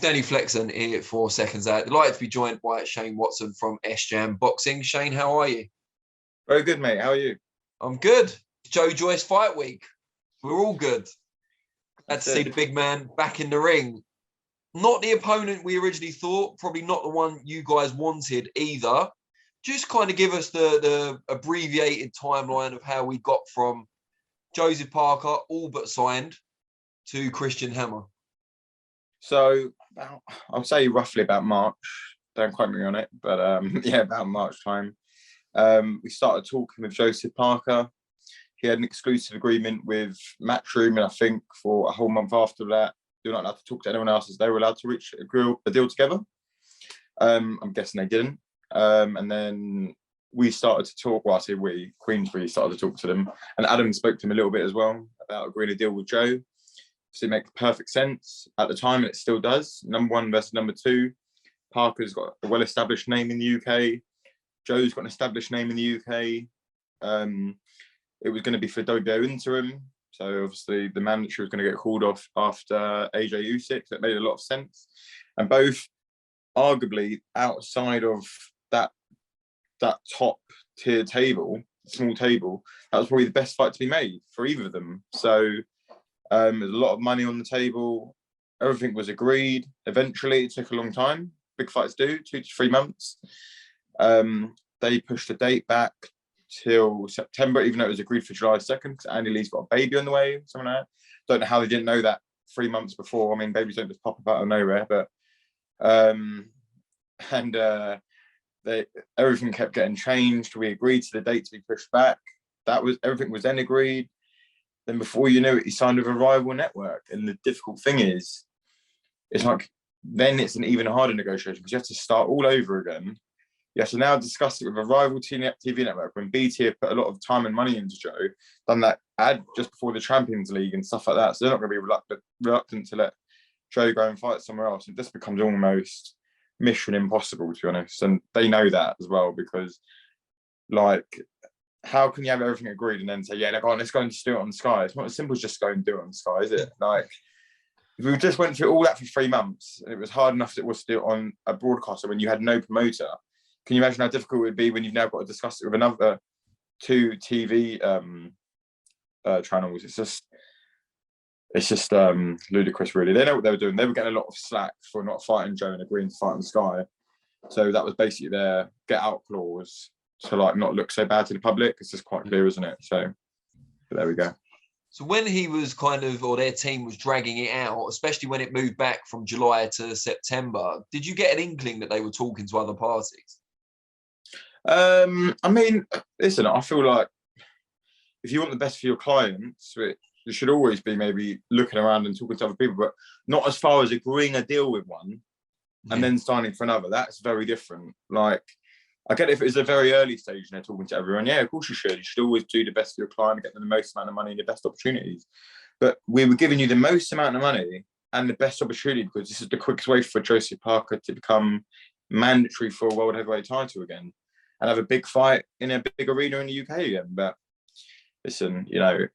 Danny Flexon here for Seconds Out. Delighted to be joined by Shane Watson from S-Jam Boxing. Shane, how are you? Very good, mate. How are you? I'm good. Joe Joyce fight week. We're all good. Had to see the big man back in the ring. Not the opponent we originally thought, probably not the one you guys wanted either. Just kind of give us the abbreviated timeline of how we got from Joseph Parker, all but signed, to Christian Hammer. So I'll say roughly about March. Don't quote me on it, but yeah, about March time. We started talking with Joseph Parker. He had an exclusive agreement with Matchroom, and I think for a whole month after that, they were not allowed to talk to anyone else as they were allowed to reach a deal together. I'm guessing they didn't. And then we started to talk. Well, I say we, Queensbury started to talk to them, and Adam spoke to him a little bit as well about agreeing a deal with Joe. So it makes perfect sense at the time, and it still does. Number one versus number two. Parker's got a well-established name in the UK. Joe's got an established name in the UK. It was going to be for WBO interim. So obviously the mandatory was going to get called off after AJ Usyk. So it made a lot of sense. And both arguably outside of that top tier table, small table, that was probably the best fight to be made for either of them. So there's a lot of money on the table. Everything was agreed. Eventually, it took a long time. Big fights do, 2 to 3 months. They pushed the date back till September, even though it was agreed for July 2nd, because Andy Lee's got a baby on the way, something like that. Don't know how they didn't know that 3 months before. I mean, babies don't just pop up out of nowhere, but everything kept getting changed. We agreed to the date to be pushed back. Everything was then agreed. Then before you knew it, he signed with a rival network. And the difficult thing is, it's like, then it's an even harder negotiation because you have to start all over again. You have to now discuss it with a rival TV network when BT have put a lot of time and money into Joe, done that ad just before the Champions League and stuff like that. So they're not going to be reluctant to let Joe go and fight somewhere else. And this becomes almost mission impossible, to be honest. And they know that as well because, like, how can you have everything agreed and then say, yeah, let's go and just do it on Sky? It's not as simple as just go and do it on Sky, is it? Like, if we just went through all that for 3 months, and it was hard enough as it was to do it on a broadcaster when you had no promoter. Can you imagine how difficult it would be when you've now got to discuss it with another 2 TV channels? It's just ludicrous, really. They know what they were doing. They were getting a lot of slack for not fighting Joe and agreeing to fight on Sky. So that was basically their get out clause to like not look so bad to the public. It's just quite clear, isn't it? So there we go. So when he was or their team was dragging it out, especially when it moved back from July to September, did you get an inkling that they were talking to other parties? I mean, listen, I feel like if you want the best for your clients, you should always be maybe looking around and talking to other people, but not as far as agreeing a deal with one and then signing for another. That's very different. Like, I get it if it was a very early stage and they're talking to everyone. Yeah, of course you should. You should always do the best for your client and get them the most amount of money and the best opportunities. But we were giving you the most amount of money and the best opportunity because this is the quickest way for Joseph Parker to become mandatory for a world heavyweight title again and have a big fight in a big arena in the UK again. But listen, you know,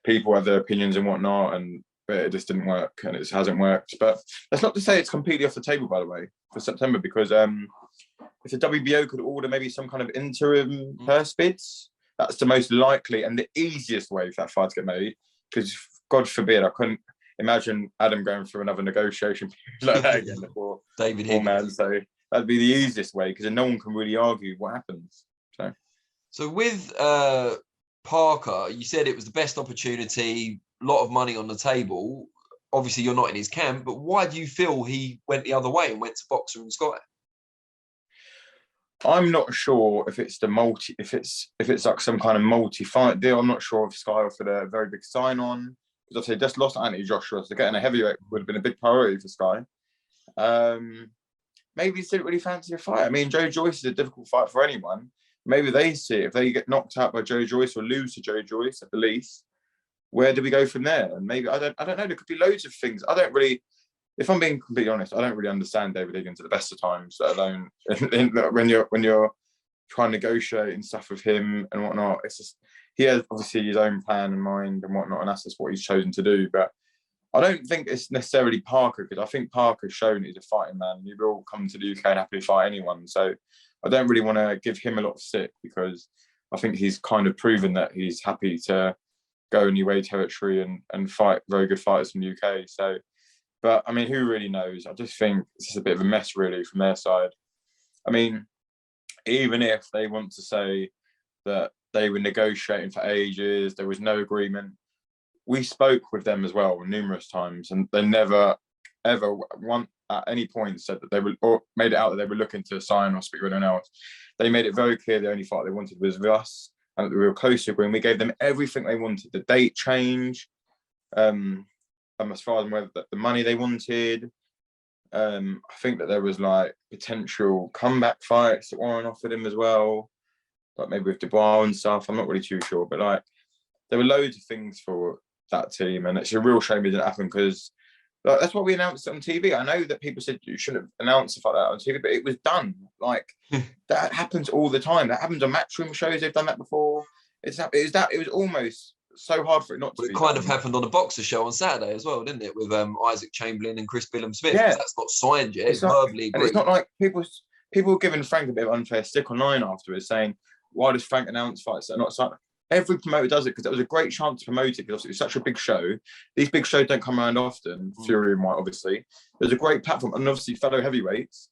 people have their opinions and whatnot, but it just didn't work and it hasn't worked. But that's not to say it's completely off the table, by the way, for September, because if the WBO could order maybe some kind of interim purse bids, that's the most likely and the easiest way for that fight to get made. Because God forbid, I couldn't imagine Adam going through another negotiation period like that again before David Higgins. So that'd be the easiest way because then no one can really argue what happens. So with Parker, you said it was the best opportunity, a lot of money on the table. Obviously, you're not in his camp, but why do you feel he went the other way and went to Boxer and Sky? I'm not sure if it's if it's like some kind of multi-fight deal. I'm not sure if Sky offered a very big sign-on because I'd say just lost Anthony Joshua, so getting a heavyweight would have been a big priority for Sky. Maybe he didn't really fancy a fight. I mean, Joe Joyce is a difficult fight for anyone. Maybe they see it. If they get knocked out by Joe Joyce or lose to Joe Joyce at the least, where do we go from there? And maybe I don't know. There could be loads of things. I don't really. If I'm being completely honest, I don't really understand David Higgins at the best of times, let alone when you're trying to negotiate and stuff with him and whatnot. It's just he has obviously his own plan in mind and whatnot, and that's just what he's chosen to do. But I don't think it's necessarily Parker, because I think Parker's shown he's a fighting man. He will come to the UK and happily fight anyone. So I don't really want to give him a lot of stick, because I think he's kind of proven that he's happy to go in UA territory and fight very good fighters from the UK. So, but I mean, who really knows? I just think it's just a bit of a mess, really, from their side. I mean, even if they want to say that they were negotiating for ages, there was no agreement. We spoke with them as well numerous times, and they never, ever one at any point said that they were, or made it out that they were looking to sign or speak with anyone else. They made it very clear the only fight they wanted was with us, and that we were close to agreeing. We gave them everything they wanted. The date change, as far as whether the money they wanted. I think that there was like potential comeback fights that Warren offered him as well, like maybe with Dubois and stuff. I'm not really too sure, but like there were loads of things for that team, and it's a real shame it didn't happen, because like, that's what we announced on TV. I know that people said you shouldn't have announced stuff like that on TV, but it was done. Like that happens all the time. That happens on matchroom shows. They've done that before. It was almost so hard for it not to Well, be it kind done. of happened on a boxer show on Saturday as well, didn't it? With Isaac Chamberlain and Chris Billum-Smith. Yeah, That's not signed yet. It's not, verbally agreed. And it's not like people were giving Frank a bit of unfair stick online afterwards, saying, why does Frank announce fights that are not signed? Every promoter does it because it was a great chance to promote it, because it was such a big show. These big shows don't come around often. Fury and White, obviously. There's a great platform, and obviously fellow heavyweights.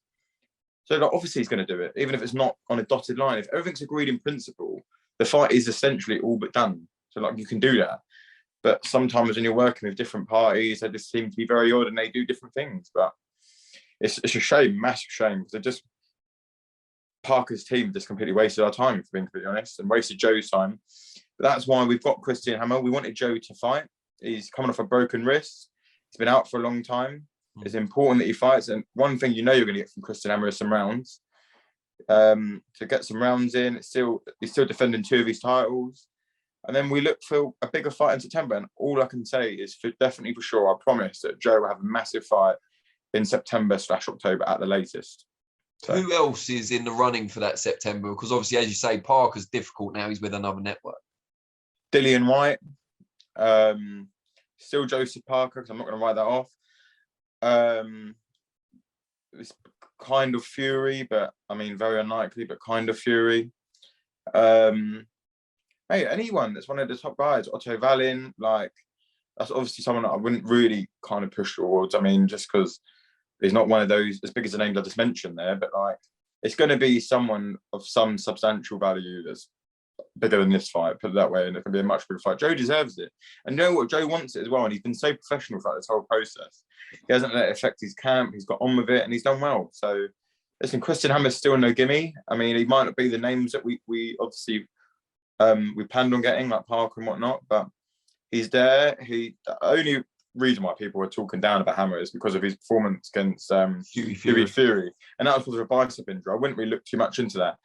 So like, obviously he's going to do it, even if it's not on a dotted line. If everything's agreed in principle, the fight is essentially all but done. So like you can do that. But sometimes when you're working with different parties, they just seem to be very odd and they do different things. But it's a shame, massive shame, because they're just Parker's team just completely wasted our time, for being completely honest, and wasted Joe's time. But that's why we've got Christian Hammer. We wanted Joe to fight. He's coming off a broken wrist. He's been out for a long time. It's important that he fights. And one thing you know you're going to get from Christian Hammer is some rounds. To get some rounds in, he's still defending 2 of his titles. And then we look for a bigger fight in September. And all I can say is definitely for sure, I promise that Joe will have a massive fight in September/October at the latest. So. Who else is in the running for that September? Because obviously, as you say, Parker's difficult now. He's with another network. Dillian Whyte. Still Joseph Parker, because I'm not going to write that off. It's kind of Fury, but I mean, very unlikely, but kind of Fury. Hey, anyone that's one of the top guys, Otto Wallin, like that's obviously someone that I wouldn't really kind of push towards. I mean, just because he's not one of those as big as the names I just mentioned there, but like it's going to be someone of some substantial value that's bigger than this fight, put it that way, and it can be a much bigger fight. Joe deserves it, and you know what? Joe wants it as well, and he's been so professional throughout this whole process. He hasn't let it affect his camp. He's got on with it, and he's done well. So, listen, Christian Hammer's still no gimme. I mean, he might not be the names that we obviously we planned on getting, like Parker and whatnot, but he's there. The only reason why people were talking down about Hammer is because of his performance against Huey Fury, and that was because of a bicep injury. I wouldn't really look too much into that.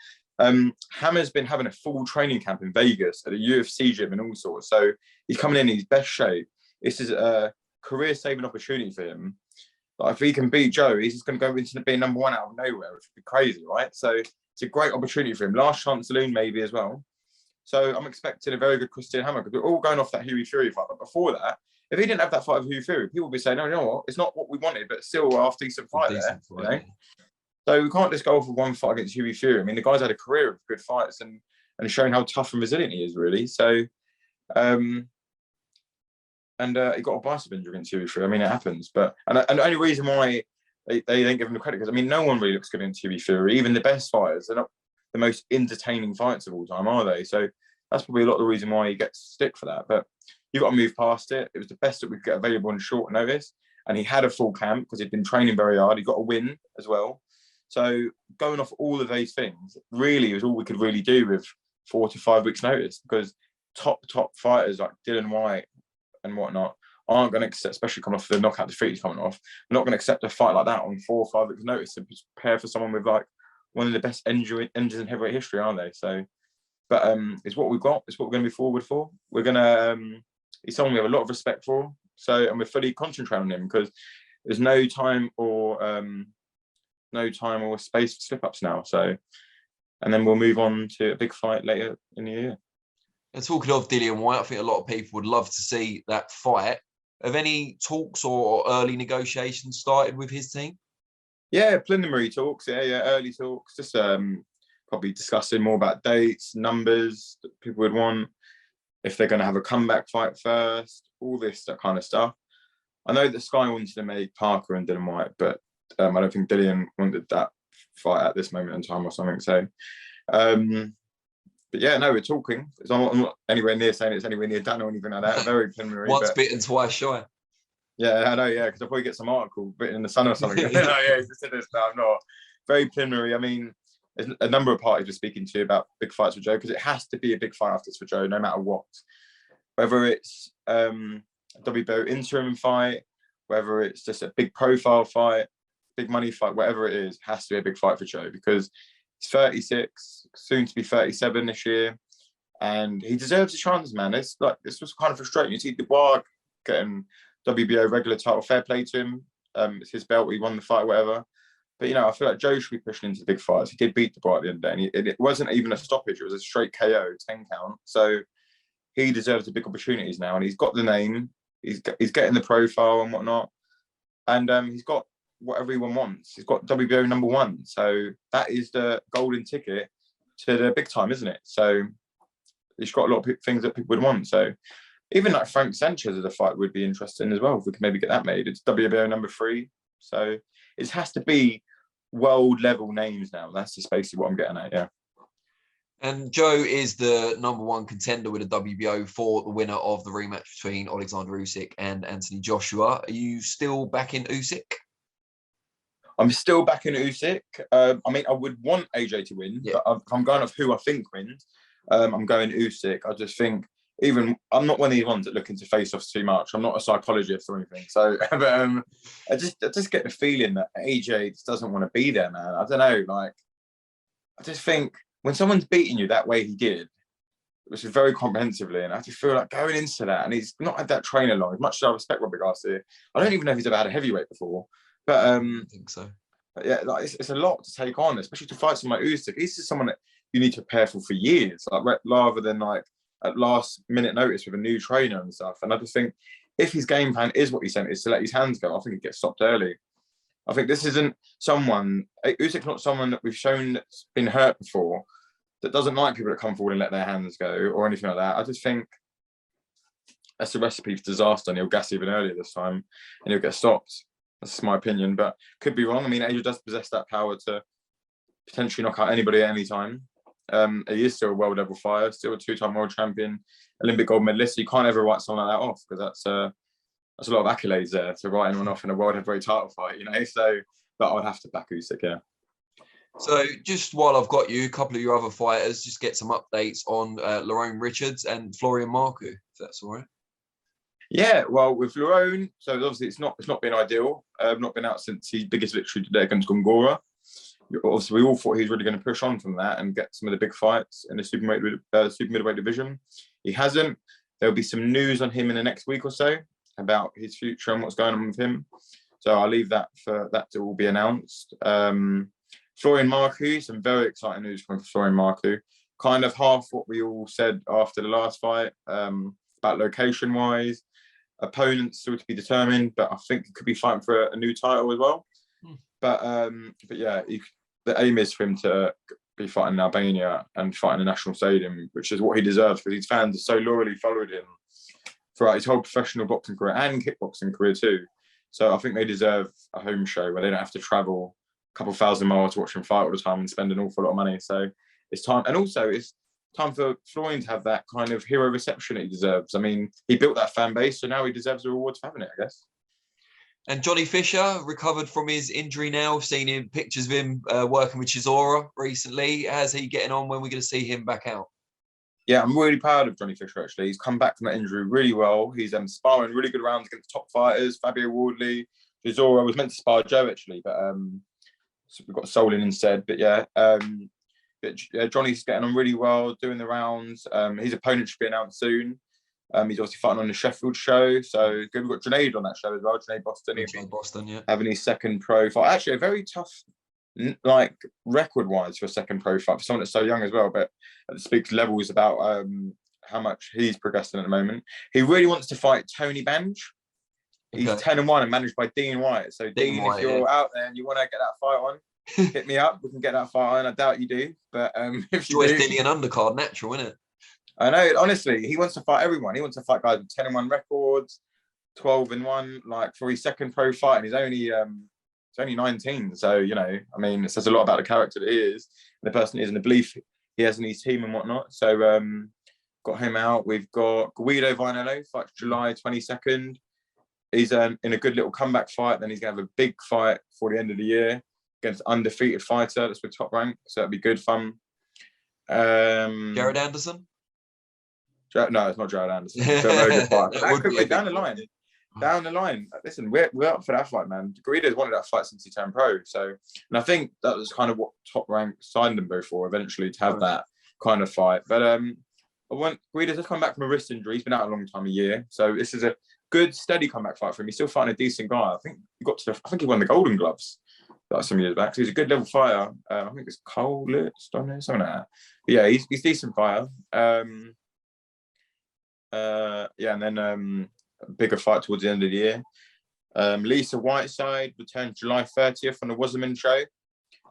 Hammer's been having a full training camp in Vegas at a UFC gym and all sorts. So he's coming in his best shape. This is a career-saving opportunity for him. Like if he can beat Joe, he's just going to go into being number 1 out of nowhere, which would be crazy, right? So it's a great opportunity for him. Last chance saloon maybe as well. So I'm expecting a very good Christian Hammer, because we're all going off that Huey Fury fight. But before that, if he didn't have that fight with Huey Fury, people would be saying, no, you know what? It's not what we wanted, but still a half-decent fight there. You know? So we can't just go off with one fight against Huey Fury. I mean, the guy's had a career of good fights and shown how tough and resilient he is, really. So, he got a bicep injury against Huey Fury. I mean, it happens. But and the only reason why they don't give him the credit, because I mean, no one really looks good against Huey Fury. Even the best fighters, they're not the most entertaining fights of all time, are they? So that's probably a lot of the reason why he gets stick for that. But you've got to move past it. It was the best that we could get available on short notice. And he had a full camp because he'd been training very hard. He got a win as well. So going off all of those things really was all we could really do with 4 to 5 weeks notice, because top fighters like Dillian Whyte and whatnot aren't going to accept, especially coming off the knockout defeat he's coming off, they're not going to accept a fight like that on 4 or 5 weeks notice to prepare for someone with like one of the best engines in heavyweight history, aren't they? So, but it's what we've got. It's what we're going to be forward for. We're going to, he's someone we have a lot of respect for. So, and we're fully concentrating on him, because there's no time or space for slip-ups now. So, and then we'll move on to a big fight later in the year. And talking of Dillian Whyte, I think a lot of people would love to see that fight. Have any talks or early negotiations started with his team? Yeah, preliminary talks. Yeah, early talks. Just probably discussing more about dates, numbers that people would want, if they're going to have a comeback fight first, all this, that kind of stuff. I know that Sky wanted to make Parker and Dillian Whyte, but I don't think Dillian wanted that fight at this moment in time or something. So, but yeah, no, we're talking. I'm not anywhere near saying it's anywhere near done or anything like that. Very preliminary. Once bitten, twice shy. Yeah, I know. Yeah, because I'll probably get some article written in the Sun or something. Yeah, he's said this, but I'm not. Very preliminary. I mean, there's a number of parties we're speaking to about big fights for Joe, because it has to be a big fight after this for Joe, no matter what. Whether it's a WBO interim fight, whether it's just a big profile fight, big money fight, whatever it is, has to be a big fight for Joe, because he's 36, soon to be 37 this year, and he deserves a chance, man. This was kind of frustrating. You see Dubois getting WBO regular title, fair play to him. It's his belt, he won the fight, whatever. But, you know, I feel like Joe should be pushing into the big fights. He did beat Dubois at the end of the day, and it wasn't even a stoppage. It was a straight KO, 10 count. So he deserves the big opportunities now, and he's got the name. He's getting the profile and whatnot. And he's got what everyone wants. He's got WBO #1. So that is the golden ticket to the big time, isn't it? So he's got a lot of things that people would want. So even like Frank Sanchez as a fight would be interesting as well, if we could maybe get that made. It's WBO #3. So it has to be world level names now. That's just basically what I'm getting at, yeah. And Joe is the #1 contender with a WBO for the winner of the rematch between Alexander Usyk and Anthony Joshua. Are you still backing Usyk? I'm still backing Usyk. I mean, I would want AJ to win, but if I'm going off who I think wins, I'm going Usyk. I just think, I'm not one of these ones that look into face-offs too much. I'm not a psychologist or anything. So, but, I just get the feeling that AJ just doesn't want to be there, man. I don't know. Like, I just think when someone's beating you that way he did, which is very comprehensively, and I just feel like going into that, and he's not had that trainer long. As much as I respect Robert Garcia, I don't even know if he's ever had a heavyweight before. But I think so. But yeah, like it's a lot to take on, especially to fight someone like Usyk. He's just someone that you need to prepare for years, like rather than like at last minute notice with a new trainer and stuff. And I just think if his game plan is what he's saying, is to let his hands go, I think he'd get stopped early. I think this isn't Usyk's not someone that we've shown that's been hurt before, that doesn't like people that come forward and let their hands go or anything like that. I just think that's a recipe for disaster, and he'll gas even earlier this time and he'll get stopped. That's my opinion, but could be wrong. I mean, AJ does possess that power to potentially knock out anybody at any time. He is still a world level fighter, still a 2-time world champion, Olympic gold medalist. So you can't ever write someone like that off, because that's a lot of accolades there to write anyone off in a world heavyweight title fight, you know. So, but I'd have to back Usyk, yeah. So just while I've got you, a couple of your other fighters, just get some updates on Lerrone Richards and Florian Marku, if that's all right. Yeah, well, with Lerrone, so obviously it's not been ideal. Not been out since his biggest victory today against Gongora. Obviously, we all thought he was really going to push on from that and get some of the big fights in the super middleweight division. He hasn't. There'll be some news on him in the next week or so about his future and what's going on with him. So I'll leave that for that to all be announced. Florian Marku, some very exciting news from Florian Marku. Kind of half what we all said after the last fight about location-wise. Opponents still to be determined, but I think he could be fighting for a new title as well. But yeah, the aim is for him to be fighting in Albania and fighting in a national stadium, which is what he deserves, because his fans are so loyally followed him throughout his whole professional boxing career and kickboxing career too. So I think they deserve a home show where they don't have to travel a couple thousand miles to watch him fight all the time and spend an awful lot of money. So it's time, and also it's time for Florian to have that kind of hero reception that he deserves. I mean, he built that fan base, so now he deserves the rewards for having it, I guess. And Johnny Fisher recovered from his injury now. Seen him pictures of him working with Chisora recently. How's he getting on? When we're going to see him back out? Yeah, I'm really proud of Johnny Fisher, actually. He's come back from that injury really well. He's sparring really good rounds against top fighters. Fabio Wardley, Chisora was meant to spar Joe, actually, but so we've got Solin instead. But yeah, Johnny's getting on really well, doing the rounds. His opponent should be announced soon. He's obviously fighting on the Sheffield show. So good. We've got Junaid on that show as well. Junaid Boston. Boston, yeah. Having his second pro fight. Actually, a very tough, like, record-wise for a second pro fight for someone that's so young as well. But it speaks levels about how much he's progressing at the moment. He really wants to fight Tony Banj. He's Okay. 10-1 and managed by Dillian Whyte. So Dean, Whyte, if you're out there and you want to get that fight on, hit me up. We can get that fight on. I doubt you do, but if you Joyce do, Dillian undercard, natural, isn't it? I know. Honestly, he wants to fight everyone. He wants to fight guys with 10-1 records, 12-1, like for his second pro fight, and he's only 19. So I mean, it says a lot about the character that he is, and the person he is, and the belief he has in his team and whatnot. So got him out. We've got Guido Vinello, fights July 22nd. He's in a good little comeback fight. Then he's going to have a big fight for the end of the year against an undefeated fighter that's with Top Rank. So that'd be good fun. Jared Anderson? No, it's not Jared Anderson. It's a very good fight. That That would could be be a big down the fight. line. Down the line. Listen, we're up for that fight, man. Guido's wanted that fight since he turned pro. So, and I think that was kind of what Top Rank signed them both for eventually, to have that kind of fight. But Guido's just come back from a wrist injury. He's been out a long time, a year. So this is a good, steady comeback fight for him. He's still fighting a decent guy. I think he won the Golden Gloves some years back. So he's a good level fighter. I think it's Cole Lutz, something like that. But yeah, he's a decent fighter. And then a bigger fight towards the end of the year. Lisa Whiteside returned July 30th on the Wasserman show.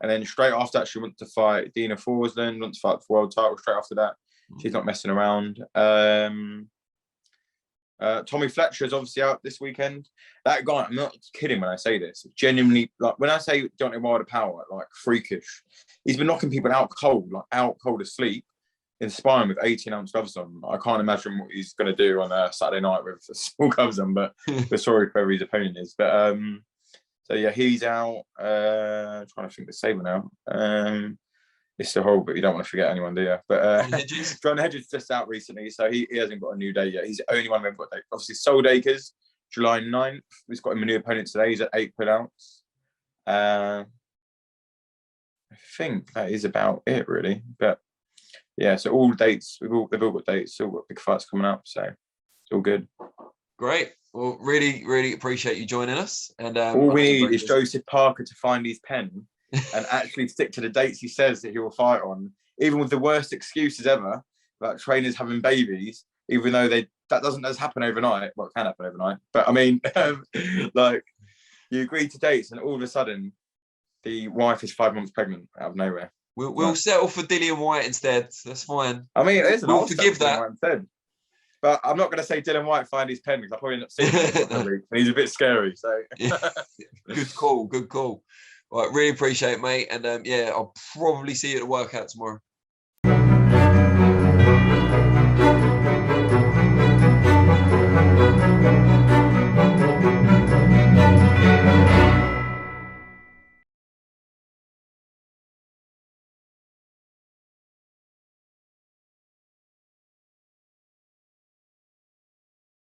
And then straight after that, she went to fight Dina Forsland, went to fight for world title straight after that. She's not messing around. Tommy Fletcher is obviously out this weekend. That guy, I'm not kidding when I say this. Genuinely, like when I say Deontay Wilder power, like freakish. He's been knocking people out cold asleep, inspiring with 18-ounce gloves on. I can't imagine what he's going to do on a Saturday night with small gloves on, but we're sorry for whoever his opponent is. But so yeah, he's out. Trying to think the saber now. It's still horrible, but you don't want to forget anyone, do you? But John Hedges just out recently, so he hasn't got a new date yet. He's the only one we've got a date. Obviously, Soul Dakers, July 9th. He's got him a new opponent today. He's at 8 ounce. I think that is about it, really. But yeah, so all dates, they've all got dates, still got big fights coming up, so it's all good. Great. Well, really, really appreciate you joining us. And all we need is Joseph Parker to find his pen and actually stick to the dates he says that he will fight on, even with the worst excuses ever about trainers having babies, even though that doesn't happen overnight. Well, it can happen overnight, but I mean, like you agree to dates and all of a sudden the wife is 5 months pregnant out of nowhere. We'll settle for Dillian Whyte instead. That's fine. I mean, we'll forgive that. Instead. But I'm not going to say Dillian Whyte find his pen because I've probably not seen him. He's a bit scary. So Good call. Right, really appreciate it, mate. And yeah, I'll probably see you at the workout tomorrow.